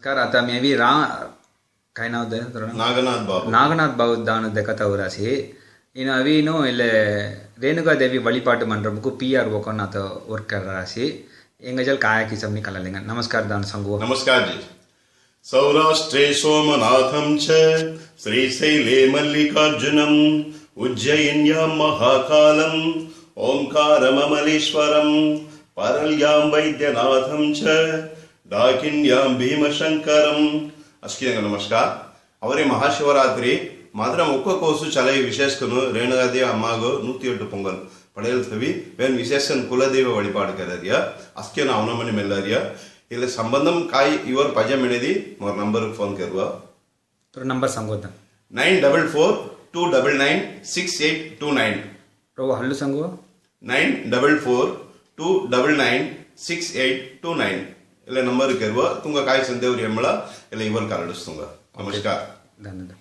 नमस्कार. आता मी बी काय नाव ನಾಗನಾಥ್ ಬಾಬು நாகநாத் பௌத்தான கதவுராசி இನ್ನು அவினு இல்லை ரேணுகா தேவி வழிபாட்டு மன்றமுக்கு பிஆர் ஓக்கன் आता वर्क कर राशि एंगजल काया की सबनी कलालिंग नमस्कार दान संगो नमस्कार जी. सौराष्ट्रे सोमनाथं च श्रीशैले मल्लिकार्जुनम् उज्जयिन्यां महाकालम् ओंकारममलेश्वरम् परल्यां वैद्यनाथं च डाकिन्यां भीमशंकरम्. ಅಷ್ಟಿಗೆ ನಮಸ್ಕಾರ. ಅವರೇ ಮಹಾಶಿವರಾತ್ರಿ ಮಾತ್ರ ಒಕ್ಕ ಕೋಸು ಚಲೈ ವಿಶೇಷಕನು ರೇಣುಗಾದೇವಿ ಅಮ್ಮಾಗೋ 108 பொங்கல் படையல் தவி வேன் விசேஷன் குலதெய்வ வழிபாடு கரதியா அஸ்கே அவனமணி மெல்லரியா இல்ல சம்பந்தம் காய் இவர் பஜம் எனதி मोर नंबर फोन करवा तो नंबर सांगो दा 9442996829 रो हल्लू सांगो 9442996829 ಇಲ್ಲ ನಂಬರ್ ಕೇಳುವ ತುಂಗ ಕಾಯಿ ಸಂದೇವ್ರಿ ಎಂಬಳ ಇಲ್ಲ ಇವರು ಕರಡಿಸ್ತುಂಗ. ನಮಸ್ಕಾರ. ಧನ್ಯವಾದ.